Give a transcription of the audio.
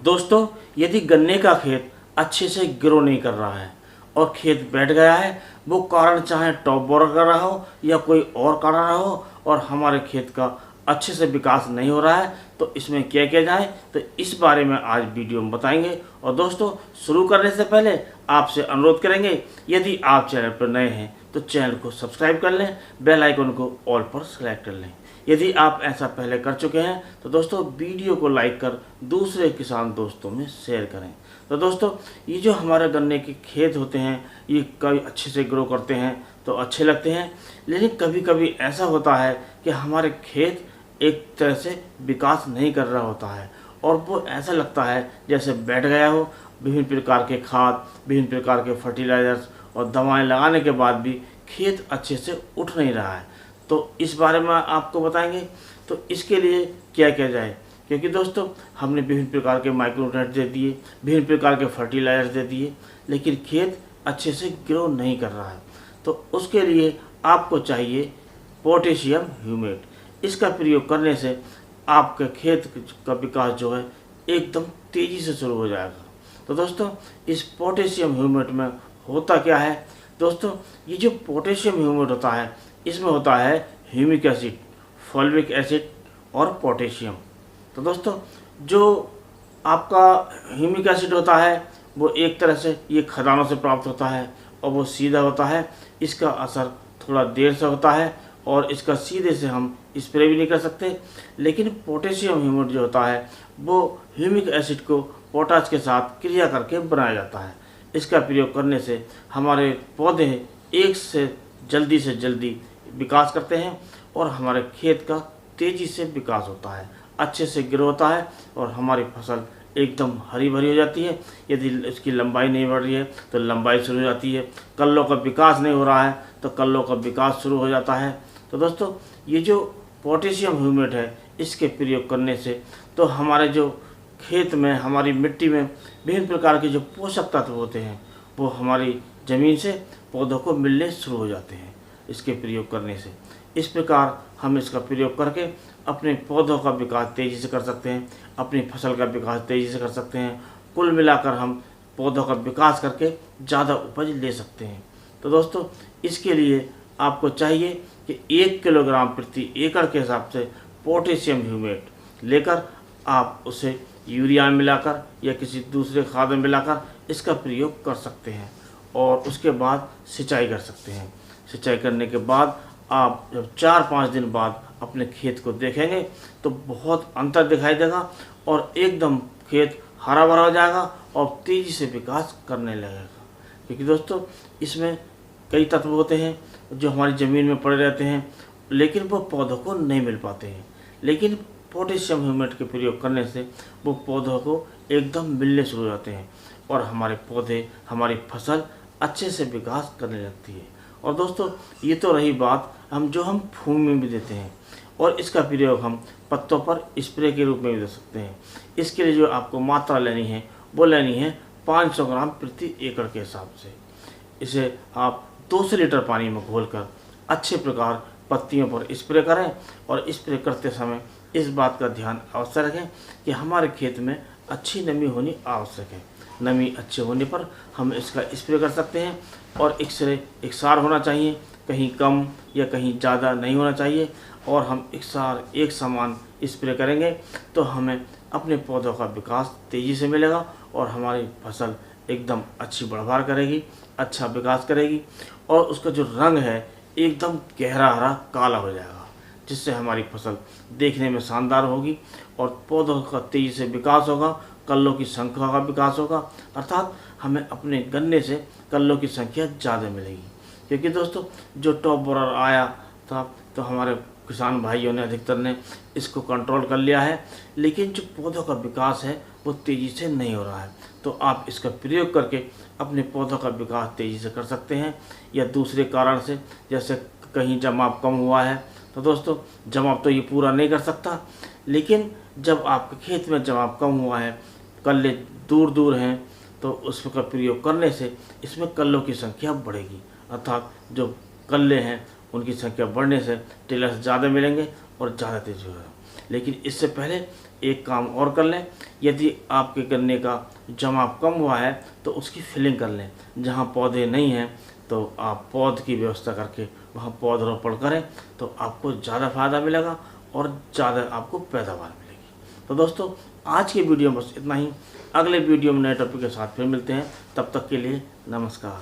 दोस्तों, यदि गन्ने का खेत अच्छे से ग्रो नहीं कर रहा है और खेत बैठ गया है, वो कारण चाहे टॉप बोरर का रहा हो या कोई और कारण रहा हो, और हमारे खेत का अच्छे से विकास नहीं हो रहा है, तो इसमें क्या किया जाए, तो इस बारे में आज वीडियो में बताएंगे। और दोस्तों, शुरू करने से पहले आपसे अनुरोध करेंगे, यदि आप चैनल पर नए हैं तो चैनल को सब्सक्राइब कर लें, बेल आइकन को ऑल पर सेलेक्ट कर लें। यदि आप ऐसा पहले कर चुके हैं तो दोस्तों वीडियो को लाइक कर दूसरे किसान दोस्तों में शेयर करें। तो दोस्तों, ये जो हमारे गन्ने के खेत होते हैं, ये कभी अच्छे से ग्रो करते हैं तो अच्छे लगते हैं, लेकिन कभी कभी ऐसा होता है कि हमारे खेत एक तरह से विकास नहीं कर रहा होता है और वो ऐसा लगता है जैसे बैठ गया हो। विभिन्न प्रकार के खाद, विभिन्न प्रकार के फर्टिलाइजर्स और दवाएं लगाने के बाद भी खेत अच्छे से उठ नहीं रहा है। तो इस बारे में आपको बताएंगे तो इसके लिए क्या किया जाए, क्योंकि दोस्तों हमने विभिन्न प्रकार के माइक्रोन्यूट्रिएंट्स दे दिए, विभिन्न प्रकार के फर्टिलाइजर्स दे दिए, लेकिन खेत अच्छे से ग्रो नहीं कर रहा है। तो उसके लिए आपको चाहिए पोटेशियम ह्यूमेट। इसका प्रयोग करने से आपके खेत का विकास जो है एकदम तेज़ी से शुरू हो जाएगा। तो दोस्तों, इस पोटेशियम ह्यूमेट में होता क्या है, दोस्तों ये जो पोटेशियम ह्यूमेट होता है, इसमें होता है ह्यूमिक एसिड, फॉल्विक एसिड और पोटेशियम। तो दोस्तों, जो आपका ह्यूमिक एसिड होता है वो एक तरह से ये खदानों से प्राप्त होता है और वो सीधा होता है। इसका असर थोड़ा देर से होता है और इसका सीधे से हम स्प्रे भी नहीं कर सकते। लेकिन पोटेशियम ह्यूमेट जो होता है वो ह्यूमिक एसिड को पोटाश के साथ क्रिया करके बनाया जाता है। इसका प्रयोग करने से हमारे पौधे एक से जल्दी विकास करते हैं और हमारे खेत का तेज़ी से विकास होता है, अच्छे से ग्रो होता है और हमारी फसल एकदम हरी भरी हो जाती है। यदि इसकी लंबाई नहीं बढ़ रही है तो लंबाई शुरू हो जाती है, कल्लों का विकास नहीं हो रहा है तो कल्लों का विकास शुरू हो जाता है। तो दोस्तों, ये जो पोटेशियम ह्यूमेट है, इसके प्रयोग करने से तो हमारे जो खेत में, हमारी मिट्टी में विभिन्न प्रकार के जो पोषक तत्व होते हैं वो हमारी ज़मीन से पौधों को मिलने शुरू हो जाते हैं इसके प्रयोग करने से। इस प्रकार हम इसका प्रयोग करके अपने पौधों का विकास तेज़ी से कर सकते हैं, अपनी फसल का विकास तेज़ी से कर सकते हैं। कुल मिलाकर हम पौधों का विकास करके ज़्यादा उपज ले सकते हैं। तो दोस्तों, इसके लिए आपको चाहिए कि 1 किलोग्राम प्रति एकड़ के हिसाब से पोटेशियम ह्यूमेट लेकर आप उसे यूरिया में मिलाकर या किसी दूसरे खाद में मिलाकर इसका प्रयोग कर सकते हैं और उसके बाद सिंचाई कर सकते हैं। सिंचाई करने के बाद आप जब 4-5 दिन बाद अपने खेत को देखेंगे तो बहुत अंतर दिखाई देगा और एकदम खेत हरा भरा हो जाएगा और तेज़ी से विकास करने लगेगा। क्योंकि दोस्तों, इसमें कई तत्व होते हैं जो हमारी ज़मीन में पड़े रहते हैं लेकिन वो पौधों को नहीं मिल पाते हैं, लेकिन पोटेशियम ह्यूमेट के प्रयोग करने से वो पौधों को एकदम मिलने शुरू हो जाते हैं और हमारे पौधे, हमारी फसल अच्छे से विकास करने लगती है। और दोस्तों, ये तो रही बात हम फूल में भी देते हैं और इसका प्रयोग हम पत्तों पर स्प्रे के रूप में भी दे सकते हैं। इसके लिए जो आपको मात्रा लेनी है वो लेनी है 500 ग्राम प्रति एकड़ के हिसाब से। इसे आप 200 लीटर पानी में घोलकर अच्छे प्रकार पत्तियों पर स्प्रे करें और स्प्रे करते समय इस बात का ध्यान अवश्य रखें कि हमारे खेत में अच्छी नमी होनी आवश्यक है। नमी अच्छे होने पर हम इसका स्प्रे कर सकते हैं और एकसार होना चाहिए, कहीं कम या कहीं ज़्यादा नहीं होना चाहिए। और हम एक समान स्प्रे करेंगे तो हमें अपने पौधों का विकास तेज़ी से मिलेगा और हमारी फसल एकदम अच्छी बढ़वार करेगी, अच्छा विकास करेगी और उसका जो रंग है एकदम गहरा हरा काला हो जाएगा, जिससे हमारी फसल देखने में शानदार होगी और पौधों का तेज़ी से विकास होगा, कल्लों की संख्या का विकास होगा, अर्थात हमें अपने गन्ने से कल्लों की संख्या ज़्यादा मिलेगी। क्योंकि दोस्तों, जो टॉप बोरर आया था तो हमारे किसान भाइयों ने, अधिकतर ने इसको कंट्रोल कर लिया है, लेकिन जो पौधों का विकास है वो तेज़ी से नहीं हो रहा है। तो आप इसका प्रयोग करके अपने पौधों का विकास तेज़ी से कर सकते हैं। या दूसरे कारण से, जैसे कहीं जमाव कम हुआ है तो दोस्तों, जमाव तो ये पूरा नहीं कर सकता, लेकिन जब आपके खेत में जमाव कम हुआ है, कल्ले दूर हैं, तो उसका प्रयोग करने से इसमें कल्लों की संख्या बढ़ेगी, अर्थात जो कल्ले हैं उनकी संख्या बढ़ने से टिलर्स ज़्यादा मिलेंगे और ज़्यादा तेज़ होगा। लेकिन इससे पहले एक काम और कर लें, यदि आपके गन्ने का जमाव कम हुआ है तो उसकी फिलिंग कर लें। जहाँ पौधे नहीं हैं तो आप पौध की व्यवस्था करके वहाँ पौधरोपण करें, तो आपको ज़्यादा फायदा मिलेगा और ज़्यादा आपको पैदावार मिलेगी। तो दोस्तों, आज की वीडियो में बस इतना ही। अगले वीडियो में नए टॉपिक के साथ फिर मिलते हैं, तब तक के लिए नमस्कार।